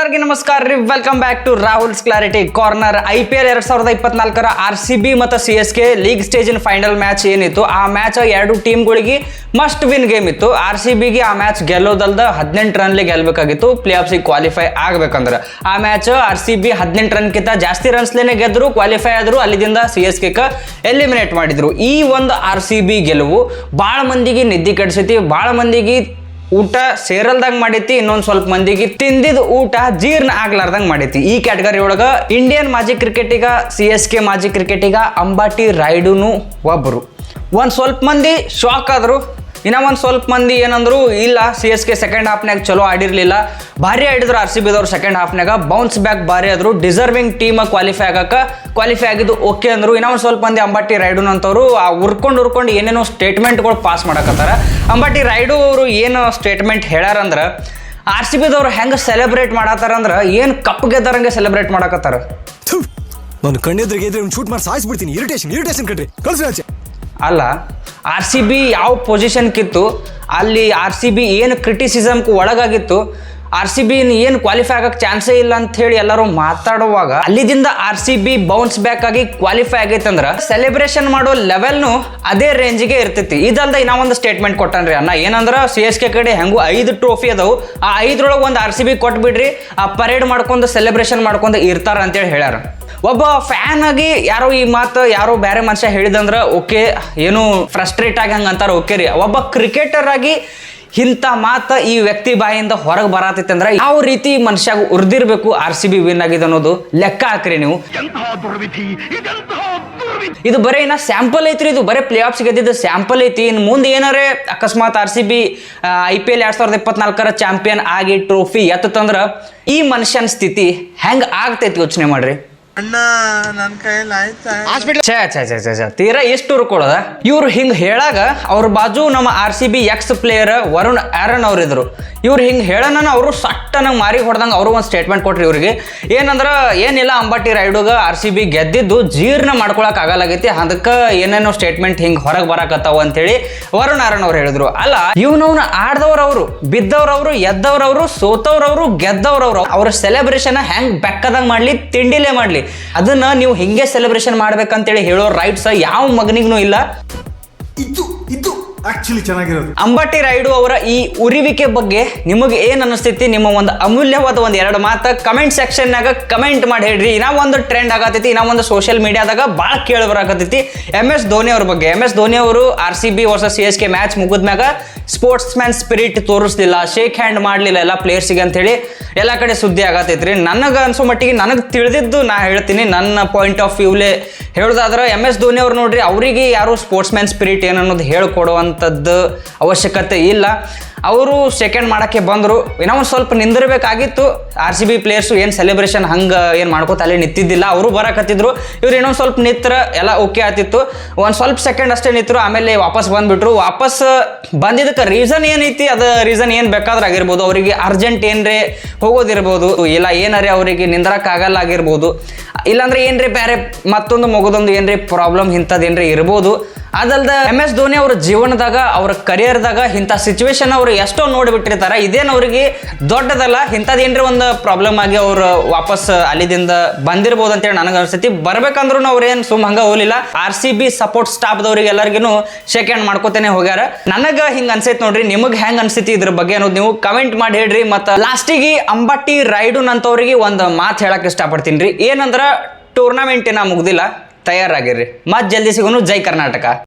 ಎಲ್ಲರಿಗೂ ನಮಸ್ಕಾರ ರೀ. Welcome back to Rahul's clarity corner. IPL 2024 RCB ಮತ್ತು CSK ಲೀಗ್ ಸ್ಟೇಜಿನ ಫೈನಲ್ ಮ್ಯಾಚ್ ಏನಿತ್ತು, ಆ ಮ್ಯಾಚ್ ಎರಡು ಟೀಮ್ಗಳಿಗೆ ಮಸ್ಟ್ ವಿನ್ ಗೇಮ್ ಇತ್ತು. RCBಗೆ ಆ ಮ್ಯಾಚ್ ಗೆಲ್ಲೋದಲ್ದ 18 ರನ್ಲಿ ಗೆಲ್ಲಬೇಕಾಗಿತ್ತು ಪ್ಲೇ ಆಫ್ಸಿಗೆ ಕ್ವಾಲಿಫೈ ಆಗ್ಬೇಕಂದ್ರೆ. ಆ ಮ್ಯಾಚ್ RCB 18 ರನ್ಗಿಂತ ಜಾಸ್ತಿ ರನ್ಸ್ಲೇನೆ ಗೆದ್ರು, ಕ್ವಾಲಿಫೈ ಆದ್ರು. ಅಲ್ಲಿಂದ CSK ಎಲಿಮಿನೇಟ್ ಮಾಡಿದ್ರು. ಈ ಒಂದು RCB ಗೆಲುವು ಭಾಳ ಮಂದಿಗೆ ನಿದ್ದೆ ಕೆಡಿಸೈತಿ, ಭಾಳ ಮಂದಿಗೆ ಊಟ ಸೇರಲ್ದಂಗೆ ಮಾಡೈತಿ, ಇನ್ನೊಂದು ಸ್ವಲ್ಪ ಮಂದಿಗೆ ತಿಂದಿದ್ದು ಊಟ ಜೀರ್ಣ ಆಗ್ಲಾರ್ದಂಗೆ ಮಾಡೈತಿ. ಈ ಕ್ಯಾಟಗರಿ ಒಳಗೆ ಇಂಡಿಯನ್ ಮಾಜಿ ಕ್ರಿಕೆಟಿಗ, CSK ಮಾಜಿ ಕ್ರಿಕೆಟಿಗ ಅಂಬಾಟಿ ರಾಯುಡುನು ಒಬ್ಬರು. ಒಂದು ಸ್ವಲ್ಪ ಮಂದಿ ಶಾಕ್ ಆದರು, ಇನ್ನು ಒಂದು ಸ್ವಲ್ಪ ಮಂದಿ ಏನಂದ್ರು, ಇಲ್ಲ CSK ಸೆಕೆಂಡ್ ಹಾಫ್ನಾಗ ಚಲೋ ಆಡಿರಲಿಲ್ಲ, ಭಾರಿ ಆಡಿದ್ರು RCBದವ್ರು ಸೆಕೆಂಡ್ ಹಾಫ್ನಾಗ, ಬೌನ್ಸ್ ಬ್ಯಾಕ್ ಭಾರಿ ಆದರು, ಡಿಸರ್ವಿಂಗ್ ಟೀಮ್ ಕ್ವಾಲಿಫೈ ಆಗಿದ್ದು ಓಕೆ ಅಂದರು. ಇನ್ನೂ ಒಂದು ಸ್ವಲ್ಪ ಮಂದಿ ಅಂಬಾಟಿ ರಾಯುಡುನ್ ಅಂತವರು ಉರ್ಕೊಂಡು ಏನೇನೋ ಸ್ಟೇಟ್ಮೆಂಟ್ಗಳು ಪಾಸ್ ಮಾಡಕತ್ತಾರ. ಅಂಬಾಟಿ ರಾಯುಡು ಅವರು ಏನು ಸ್ಟೇಟ್ಮೆಂಟ್ ಹೇಳ್ಯಾರಂದ್ರೆ, RCBದವ್ರು ಹೆಂಗೆ ಸೆಲೆಬ್ರೇಟ್ ಮಾಡತ್ತಾರಂದ್ರೆ ಏನು ಕಪ್ ಗೆದ್ದಾರಂಗೆ ಸೆಲೆಬ್ರೇಟ್ ಮಾಡಕತ್ತಾರ. ನಾನು ಕಣ್ಣೆದ್ರಿಗೆ ಶೂಟ್ ಮಾಡಿ ಸಾಯಿಸ್ಬಿಡ್ತೀನಿ. ಇರಿಟೇಷನ್ ಕಣ್ರಿ, ಕಳ್ಸಿ. ಅಲ್ಲ, RCB ಯಾವ ಪೊಸಿಷನ್ಕಿತ್ತು, ಅಲ್ಲಿ RCB ಏನು ಕ್ರಿಟಿಸಿಸಮ್ಗೆ ಒಳಗಾಗಿತ್ತು, RCB ಏನು ಕ್ವಾಲಿಫೈ ಆಗಕ್ಕೆ ಚಾನ್ಸೇ ಇಲ್ಲ ಅಂತ ಹೇಳಿ ಎಲ್ಲರೂ ಮಾತಾಡುವಾಗ ಅಲ್ಲಿದಿಂದ RCB ಬೌನ್ಸ್ ಬ್ಯಾಕ್ ಆಗಿ ಕ್ವಾಲಿಫೈ ಆಗೈತೆ ಅಂದ್ರೆ ಸೆಲೆಬ್ರೇಷನ್ ಮಾಡೋ ಲೆವೆಲ್ನು ಅದೇ ರೇಂಜಿಗೆ ಇರ್ತೈತಿ. ಇದಲ್ದ ಇನ್ನೂ ಒಂದು ಸ್ಟೇಟ್ಮೆಂಟ್ ಕೊಟ್ಟನ್ರಿ ಅಣ್ಣ, ಏನಂದ್ರೆ CSK ಕಡೆ ಹೆಂಗೂ 5 ಟ್ರೋಫಿ ಅದಾವು, ಆ 5ರೊಳಗೆ ಒಂದು RCB ಕೊಟ್ಬಿಡ್ರಿ, ಆ ಪರೇಡ್ ಮಾಡ್ಕೊಂಡು ಸೆಲೆಬ್ರೇಷನ್ ಮಾಡ್ಕೊಂಡು ಇರ್ತಾರ ಅಂತೇಳಿ ಹೇಳ್ಯಾರ. ಒಬ್ಬ ಫ್ಯಾನ್ ಆಗಿ ಯಾರೋ ಈ ಮಾತು ಯಾರೋ ಬೇರೆ ಮನುಷ್ಯ ಹೇಳಿದಂದ್ರೆ ಓಕೆ, ಏನು ಫ್ರಸ್ಟ್ರೇಟ್ ಆಗಿ ಹಂಗೆ ಅಂತಾರೆ ಓಕೆ ರೀ. ಒಬ್ಬ ಕ್ರಿಕೆಟರ್ ಆಗಿ ಇಂಥ ಮಾತು ಈ ವ್ಯಕ್ತಿ ಬಾಯಿಂದ ಹೊರಗೆ ಬರತೈತೆ ಅಂದ್ರೆ ಯಾವ ರೀತಿ ಮನುಷ್ಯಾಗ ಉರ್ದಿರ್ಬೇಕು RCB ವಿನ್ ಆಗಿದೆ ಅನ್ನೋದು ಲೆಕ್ಕ ಹಾಕ್ರಿ ನೀವು. ಇದು ಬರೀ ಇನ್ನ ಸ್ಯಾಂಪಲ್ ಐತ್ರಿ, ಇದು ಬರೀ ಪ್ಲೇ ಆಫ್ಸ್ ಗೆದ್ದಿದ್ದು ಸ್ಯಾಂಪಲ್ ಐತಿ. ಇನ್ನು ಮುಂದೆ ಏನಾರೇ ಅಕಸ್ಮಾತ್ RCB IPL 2024 ಚಾಂಪಿಯನ್ ಆಗಿ ಟ್ರೋಫಿ ಎತ್ತಂದ್ರೆ ಈ ಮನುಷ್ಯನ ಸ್ಥಿತಿ ಹೆಂಗೆ ಆಗ್ತೈತಿ ಯೋಚನೆ ಮಾಡ್ರಿ. ಅಣ್ಣ ನನ್ನ ಕೈಯಲ್ಲಿ ಆಯ್ತಾ ತೀರಾ ಎಷ್ಟು ಉರ್ಕೊಳ್ಳೋದ ಇವ್ರು ಹಿಂಗೆ ಹೇಳಾಗ ಅವ್ರ ಬಾಜು ನಮ್ಮ RCB X player Varun horn ಅವ್ರು ಇದ್ರು. ಇವ್ರು ಹಿಂಗೆ ಹೇಳೋಣ ಅವರು ಸಟ್ಟನಂಗೆ ಮಾರಿ ಹೊಡೆದಂಗೆ ಅವರು ಒಂದು ಸ್ಟೇಟ್ಮೆಂಟ್ ಕೊಟ್ರಿ ಇವ್ರಿಗೆ. ಏನಂದ್ರೆ ಏನಿಲ್ಲ, ಅಂಬಾಟಿ ರಾಯುಡುಗ RCB ಗೆದ್ದಿದ್ದು ಜೀರ್ಣ ಮಾಡ್ಕೊಳಕ್ ಆಗಲಾಗೈತಿ, ಅದಕ್ಕೆ ಏನೇನೋ ಸ್ಟೇಟ್ಮೆಂಟ್ ಹಿಂಗೆ ಹೊರಗೆ ಬರಕತ್ತಾವ ಅಂತೇಳಿ ವರುಣ್ ಆರನ್ ಅವ್ರು ಹೇಳಿದ್ರು. ಅಲ್ಲ, ಇವ್ನವ್ನ ಆಡ್ದವ್ರವ್ರು, ಬಿದ್ದವ್ರವ್ರು, ಎದ್ದವ್ರವ್ರು, ಸೋತವ್ರವ್ರು, ಗೆದ್ದವ್ರವ್ರು, ಅವ್ರ ಸೆಲೆಬ್ರೇಷನ್ ಹೆಂಗೆ ಬೆಕ್ಕದಂಗೆ ಮಾಡಲಿ, ತಿಂಡಿಲೇ ಮಾಡಲಿ, ಅದನ್ನ ನೀವು ಹಿಂಗೆ ಸೆಲೆಬ್ರೇಷನ್ ಮಾಡ್ಬೇಕಂತೇಳಿ ಹೇಳೋ ರೈಟ್ಸ್ ಯಾವ ಮಗನಿಗೂ ಇಲ್ಲ. ಇದು ಆಕ್ಚುಲಿ ಚೆನ್ನಾಗಿರೋದು. ಅಂಬಾಟಿ ರಾಯುಡು ಅವರ ಈ ಉರಿವಿಕೆ ಬಗ್ಗೆ ನಿಮಗೆ ಏನ್ ಅನಿಸ್ತೈತಿ? ನಿಮ್ಮ ಒಂದು ಅಮೂಲ್ಯವಾದ ಒಂದು 2 ಮಾತು ಕಮೆಂಟ್ ಸೆಕ್ಷನ್ನಾಗ ಕಮೆಂಟ್ ಮಾಡಿ ಹೇಳ್ರಿ. ಇನ್ನ ಒಂದು ಟ್ರೆಂಡ್ ಆಗತೈತಿ, ಇನ್ನ ಒಂದು ಸೋಷಿಯಲ್ ಮೀಡಿಯಾದಾಗ ಭಾಳ ಕೇಳಿ ಬರಾಕತೈತಿ MS ಧೋನಿ ಅವ್ರ ಬಗ್ಗೆ. MS ಧೋನಿ ಅವರು RCB ವರ್ಸಸ್ CSK ಮ್ಯಾಚ್ ಮುಗಿದ್ಮ್ಯಾಗ ಸ್ಪೋರ್ಟ್ಸ್ ಮ್ಯಾನ್ ಸ್ಪಿರಿಟ್ ತೋರಿಸ್ಲಿಲ್ಲ, ಶೇಕ್ ಹ್ಯಾಂಡ್ ಮಾಡಲಿಲ್ಲ ಎಲ್ಲ ಪ್ಲೇಯರ್ಸಿಗೆ ಅಂತೇಳಿ ಎಲ್ಲ ಕಡೆ ಸುದ್ದಿ ಆಗತೈತ್ರಿ. ನನಗೆ ಅನ್ಸೋ ಮಟ್ಟಿಗೆ ನನಗೆ ತಿಳಿದಿದ್ದು ನಾ ಹೇಳ್ತೀನಿ, ನನ್ನ ಪಾಯಿಂಟ್ ಆಫ್ ವ್ಯೂಲೇ ಹೇಳೋದಾದ್ರೆ MS ಧೋನಿ ಅವ್ರು ನೋಡ್ರಿ, ಅವರಿಗೆ ಯಾರು ಸ್ಪೋರ್ಟ್ಸ್ ಮ್ಯಾನ್ ಸ್ಪಿರಿಟ್ ಏನನ್ನೋದು ಹೇಳ್ಕೊಡುವಂಥದ್ದು ಅವಶ್ಯಕತೆ ಇಲ್ಲ. ಅವರು ಸೆಕೆಂಡ್ ಮಾಡೋಕ್ಕೆ ಬಂದರು, ಇನ್ನೂ ಒಂದು ಸ್ವಲ್ಪ ನಿಂದಿರಬೇಕಾಗಿತ್ತು. RCB ಪ್ಲೇಯರ್ಸು ಏನು ಸೆಲೆಬ್ರೇಷನ್ ಹಂಗೆ ಏನು ಮಾಡ್ಕೋತ ಅಲ್ಲಿ ನಿಂತಿದ್ದಿಲ್ಲ, ಅವರು ಬರಕತ್ತಿದ್ರು. ಇವ್ರು ಇನ್ನೊಂದು ಸ್ವಲ್ಪ ನಿತ್ರ ಎಲ್ಲ ಓಕೆ ಆಗ್ತಿತ್ತು. ಒಂದು ಸ್ವಲ್ಪ ಸೆಕೆಂಡ್ ಅಷ್ಟೇ ನಿಂತರು, ಆಮೇಲೆ ವಾಪಸ್ ಬಂದುಬಿಟ್ರು. ವಾಪಸ್ ಬಂದಿದ್ದಕ್ಕೆ ರೀಸನ್ ಏನೈತಿ, ಅದು ರೀಸನ್ ಏನು ಬೇಕಾದ್ರೆ ಆಗಿರ್ಬೋದು. ಅವರಿಗೆ ಅರ್ಜೆಂಟ್ ಏನ್ರೇ ಹೋಗೋದಿರ್ಬೋದು, ಇಲ್ಲ ಏನಾರೇ ಅವರಿಗೆ ನಿಂದ್ರಕ್ಕಾಗಲ್ಲ ಆಗಿರ್ಬೋದು, ಇಲ್ಲಾಂದ್ರೆ ಏನ್ರಿ ಬೇರೆ ಮತ್ತೊಂದು ಮಗದೊಂದು ಏನ್ರಿ ಪ್ರಾಬ್ಲಮ್ ಇಂಥದ್ದು ಏನ್ರಿ ಇರ್ಬೋದು. ಅದಲ್ದ MS ಧೋನಿ ಅವ್ರ ಜೀವನದಾಗ, ಅವ್ರ ಕರಿಯರ್ದಾಗ ಇಂಥ ಸಿಚುವೇಶನ್ ಅವರು ಎಷ್ಟೋ ನೋಡಿಬಿಟ್ಟಿರ್ತಾರೆ. ಇದೇನು ಅವ್ರಿಗೆ ದೊಡ್ಡದಲ್ಲ, ಇಂಥದ್ದು ಏನ್ರಿ ಒಂದು ಪ್ರಾಬ್ಲಮ್ ಆಗಿ ಅವ್ರು ವಾಪಸ್ ಅಲ್ಲಿದಿಂದ ಬಂದಿರ್ಬೋದು ಅಂತೇಳಿ ನನಗೆ ಅನ್ಸತಿ. ಬರ್ಬೇಕಂದ್ರೂ ಅವ್ರು ಏನು ಸುಮ್ಮ ಹಂಗೆ ಹೋಗಲಿಲ್ಲ. RCB ಸಪೋರ್ಟ್ ಸ್ಟಾಫ್ದವ್ರಿಗೆ ಎಲ್ಲರಿಗೂ ಶೇಕ್ ಹ್ಯಾಂಡ್ ಮಾಡ್ಕೋತೇನೆ ಹೋಗ್ಯಾರ. ನನಗೆ ಹಿಂಗೆ ಅನ್ಸೈತೆ ನೋಡ್ರಿ, ನಿಮಗೆ ಹೆಂಗೆ ಅನ್ಸೈತಿ ಇದ್ರ ಬಗ್ಗೆ ಅನ್ನೋದು ನೀವು ಕಮೆಂಟ್ ಮಾಡಿ ಹೇಳ್ರಿ. ಮತ್ತು ಲಾಸ್ಟಿಗೆ ಅಂಬಾಟಿ ರಾಯುಡುನ್ ಅಂತವ್ರಿಗೆ ಒಂದು ಮಾತು ಹೇಳಕ್ಕೆ ಇಷ್ಟಪಡ್ತೀನಿ ರೀ. ಏನಂದ್ರೆ ಟೂರ್ನಮೆಂಟ್ ಏನ ಮುಗ್ದಿಲ್ಲ, ತಯಾರಾಗಿರ್ರಿ. ಮತ್ತೆ ಜಲ್ದಿ ಸಿಗೋನು. ಜೈ ಕರ್ನಾಟಕ.